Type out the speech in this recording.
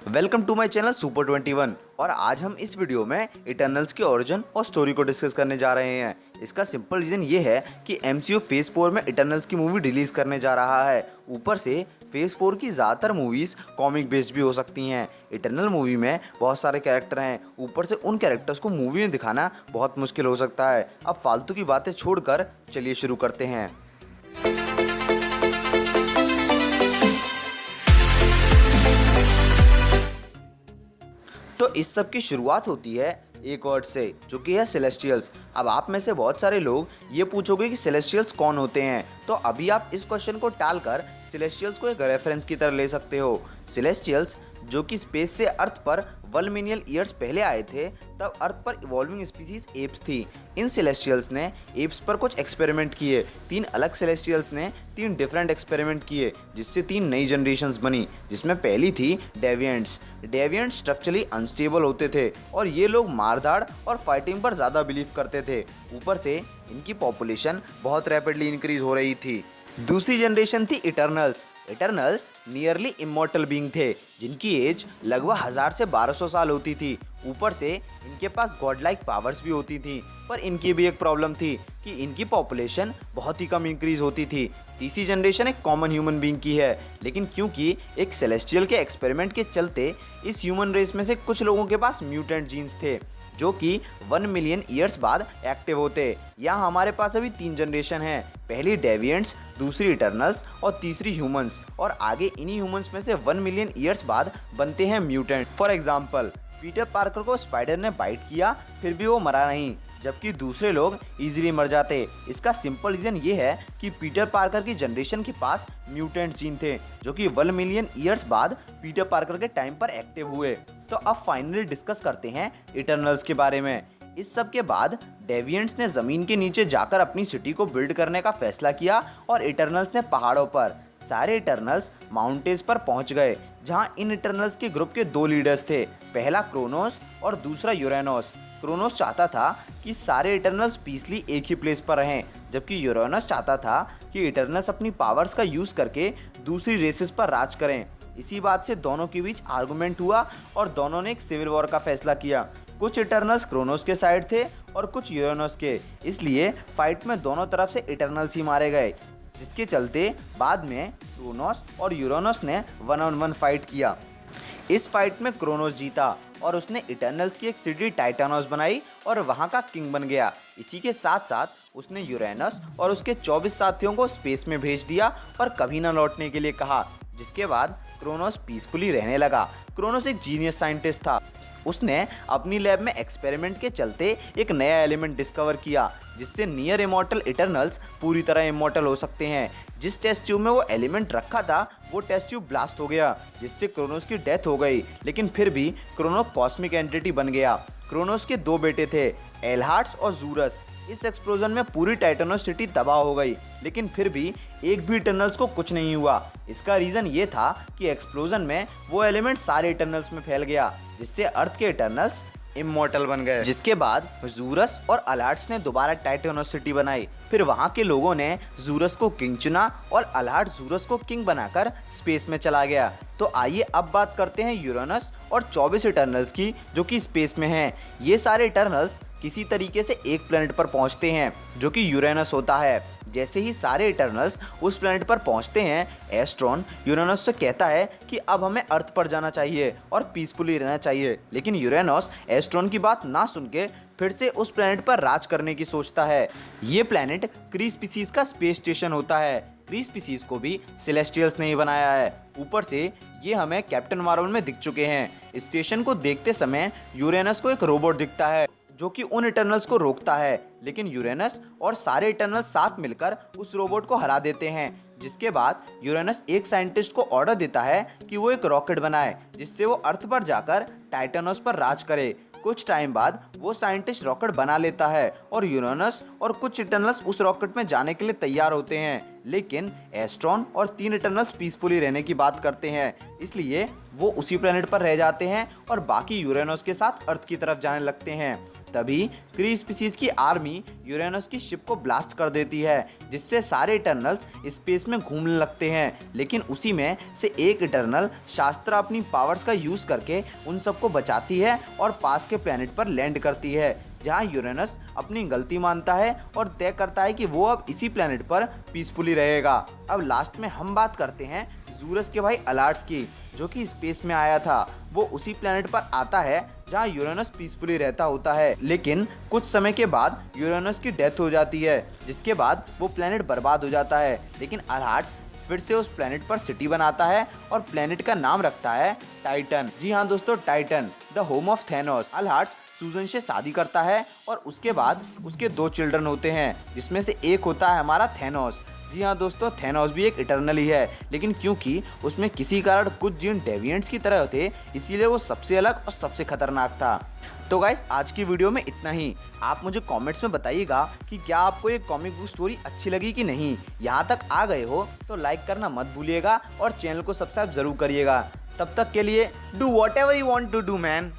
Welcome to my channel super 21 और आज हम इस वीडियो में इटर्नल्स के ओरिजिन और स्टोरी को डिस्कस करने जा रहे हैं। इसका सिंपल रीज़न ये है कि एमसीयू फेज़ 4 में इटर्नल्स की मूवी रिलीज़ करने जा रहा है। ऊपर से फेज़ 4 की ज़्यादातर मूवीज़ कॉमिक बेस्ड भी हो सकती हैं। इटर्नल मूवी में बहुत सारे कैरेक्टर हैं, ऊपर से उन कैरेक्टर्स को मूवी में दिखाना बहुत मुश्किल हो सकता है। अब फालतू की बातें छोड़कर चलिए शुरू करते हैं। तो इस सब की शुरुआत होती है एक वर्ड से, जो कि है सेलेस्टियल्स। अब आप में से बहुत सारे लोग ये पूछोगे कि सेलेस्टियल्स कौन होते हैं, तो अभी आप इस क्वेश्चन को टालकर सेलेस्टियल्स को एक रेफरेंस की तरह ले सकते हो। सेलेस्टियल्स जो कि स्पेस से अर्थ पर 1 मिलियन ईयर्स पहले आए थे, तब अर्थ पर इवॉल्विंग स्पीसीज एप्स थी। इन सेलेस्टियल्स ने एप्स पर कुछ एक्सपेरिमेंट किए। 3 अलग सेलेस्टियल्स ने 3 डिफरेंट एक्सपेरिमेंट किए, जिससे 3 नई जनरेशन्स बनी, जिसमें पहली थी डेविएंट्स। डेविएंट्स स्ट्रक्चरली अनस्टेबल होते थे और ये लोग मारधाड़ और फाइटिंग पर ज़्यादा बिलीव करते थे। ऊपर से इनकी पॉपुलेशन बहुत रैपिडली इंक्रीज हो रही थी। दूसरी जनरेशन थी Eternals. Eternals nearly immortal being थे, जिनकी एज लगभग 1000 से 1200 साल होती थी। ऊपर से इनके पास गॉड लाइक पावर्स भी होती थी, पर इनकी भी एक प्रॉब्लम थी कि इनकी पॉपुलेशन बहुत ही कम इंक्रीज होती थी। तीसरी जनरेशन एक कॉमन ह्यूमन बीइंग की है, लेकिन क्योंकि एक सेलेस्टियल के एक्सपेरिमेंट के चलते इस ह्यूमन रेस में से कुछ लोगों के पास म्यूटेंट जीन्स थे, जो कि 1 मिलियन ईयर्स बाद एक्टिव होते। यहाँ हमारे पास अभी 3 जनरेशन हैं, पहली डेविएंट्स, दूसरी इटर्नल्स और तीसरी ह्यूमंस। और आगे इन्हीं ह्यूमंस में से 1 मिलियन ईयर्स बाद बनते हैं mutant. For example, Peter Parker को स्पाइडर ने बाइट किया, फिर भी वो मरा नहीं, जबकि दूसरे लोग इजीली मर जाते। इसका सिंपल रीज़न ये है कि पीटर पार्कर की जनरेशन के पास म्यूटेंट जीन थे, जो कि 1 मिलियन ईयर्स बाद पीटर पार्कर के टाइम पर एक्टिव हुए। तो अब फाइनली डिस्कस करते हैं इटर्नल्स के बारे में। इस सब के बाद डेविएंट्स ने ज़मीन के नीचे जाकर अपनी सिटी को बिल्ड करने का फैसला किया और इटर्नल्स ने पहाड़ों पर। सारे इटर्नल्स माउंटेन्स पर पहुंच गए, जहां इन इटर्नल्स के ग्रुप के 2 लीडर्स थे, पहला क्रोनोस और दूसरा यूरेनस। क्रोनोस चाहता था कि सारे इटर्नल्स पीसली एक ही प्लेस पर रहें, जबकि यूरेनस चाहता था कि इटर्नल्स अपनी पावर्स का यूज़ करके दूसरी रेसेस पर राज करें। इसी बात से दोनों के बीच आर्गुमेंट हुआ और दोनों ने एक सिविल वॉर का फैसला किया। कुछ इटर्नल्स क्रोनोस के साइड थे और कुछ यूरेनस के, इसलिए फाइट में दोनों तरफ से इटर्नल्स ही मारे गए, जिसके चलते बाद में क्रोनोस और यूरेनस ने 1-on-1 फाइट किया। इस फाइट में क्रोनोस जीता और उसने इटर्नल्स की एक सिटी टाइटानोस बनाई और वहाँ का किंग बन गया। इसी के साथ साथ उसने यूरेनस और उसके 24 साथियों को स्पेस में भेज दिया और कभी ना लौटने के लिए कहा, जिसके बाद क्रोनोस पीसफुली रहने लगा। क्रोनोस एक जीनियस साइंटिस्ट था। उसने अपनी लैब में एक्सपेरिमेंट के चलते एक नया एलिमेंट डिस्कवर किया, जिससे नियर इमॉर्टल इटर्नल्स पूरी तरह इमॉर्टल हो सकते हैं। जिस टेस्ट ट्यूब में वो एलिमेंट रखा था, वो टेस्ट ट्यूब ब्लास्ट हो गया, जिससे क्रोनोस की डेथ हो गई। लेकिन फिर भी क्रोनो कॉस्मिक एंटिटी बन गया। क्रोनोस के 2 बेटे थे, एल्हार्ट्स और जूरस। इस एक्सप्लोजन में पूरी टाइटानोस सिटी तबाह हो गई, लेकिन फिर भी एक भी इटर्नल्स को कुछ नहीं हुआ। इसका रीज़न ये था कि एक्सप्लोजन में वो एलिमेंट सारे इटर्नल्स में फैल गया, जिससे अर्थ के इटर्नल्स इमॉर्टल बन गए। जिसके बाद जूरस और अलार्ट्स ने दोबारा टाइटानोस सिटी बनाई। फिर वहाँ के लोगों ने जूरस को किंग चुना और अलार्ट जूरस को किंग बनाकर स्पेस में चला गया। तो आइए अब बात करते हैं यूरेनस और 24 इटर्नल्स की, जो कि स्पेस में हैं। ये सारे इटर्नल्स किसी तरीके से एक प्लेनेट पर पहुंचते हैं, जो कि यूरेनस होता है। जैसे ही सारे इटर्नल्स उस प्लेनेट पर पहुंचते हैं, एस्ट्रॉन यूरेनस से कहता है कि अब हमें अर्थ पर जाना चाहिए और पीसफुली रहना चाहिए। लेकिन यूरेनस एस्ट्रॉन की बात ना सुन के फिर से उस प्लेनेट पर राज करने की सोचता है। ये प्लेनेट क्री स्पीसीज का स्पेस स्टेशन होता है। क्री स्पीसीज को भी सेलेस्टियल्स ने ही बनाया है। ऊपर से ये हमें कैप्टन मार्वल में दिख चुके हैं। स्टेशन को देखते समय यूरेनस को एक रोबोट दिखता है, जो कि उन इटर्नल्स को रोकता है, लेकिन यूरेनस और सारे इटर्नल्स साथ मिलकर उस रोबोट को हरा देते हैं। जिसके बाद यूरेनस एक साइंटिस्ट को ऑर्डर देता है कि वो एक रॉकेट बनाए, जिससे वो अर्थ पर जाकर टाइटानोस पर राज करे। कुछ टाइम बाद वो साइंटिस्ट रॉकेट बना लेता है और यूरेनस और कुछ इटर्नल्स उस रॉकेट में जाने के लिए तैयार होते हैं। लेकिन एस्ट्रॉन और 3 इटर्नल्स पीसफुली रहने की बात करते हैं, इसलिए वो उसी प्लेनेट पर रह जाते हैं और बाकी यूरेनस के साथ अर्थ की तरफ जाने लगते हैं। तभी क्री स्पीसीज की आर्मी यूरेनस की शिप को ब्लास्ट कर देती है, जिससे सारे इटर्नल्स स्पेस में घूमने लगते हैं। लेकिन उसी में से एक इटर्नल शास्त्रा अपनी पावर्स का यूज करके उन सबको बचाती है और पास के प्लेनेट पर लैंड करती है, जहां यूरेनस अपनी गलती मानता है और तय करता है कि वो अब इसी प्लेनेट पर पीसफुली रहेगा। अब लास्ट में हम बात करते हैं ज़ूरस के भाई अलार्ट्स की, जो कि स्पेस में आया था। वो उसी प्लेनेट पर आता है जहां यूरेनस पीसफुली रहता होता है, लेकिन कुछ समय के बाद यूरेनस की डेथ हो जाती है, जिसके बाद वो प्लेनेट बर्बाद हो जाता है। लेकिन अलार्ट्स फिर से उस प्लेनेट पर सिटी बनाता है और प्लेनेट का नाम रखता है टाइटन। जी हाँ दोस्तों, Titan, the home of Thanos. अलार्ट्स सूजन से शादी करता है और उसके बाद उसके 2 चिल्ड्रन होते हैं, जिसमें से एक होता है हमारा थैनोस। जी हाँ दोस्तों, थैनोस भी एक इटर्नल ही है, लेकिन क्योंकि उसमें किसी कारण कुछ जीन डेविएंट्स की तरह थे, इसीलिए वो सबसे अलग और सबसे खतरनाक था। तो गाइस, आज की वीडियो में इतना ही। आप मुझे कमेंट्स में बताइएगा कि क्या आपको ये कॉमिक बुक स्टोरी अच्छी लगी कि नहीं। यहाँ तक आ गए हो तो लाइक करना मत भूलिएगा और चैनल को सब्सक्राइब जरूर करिएगा। तब तक के लिए do whatever you want to do man.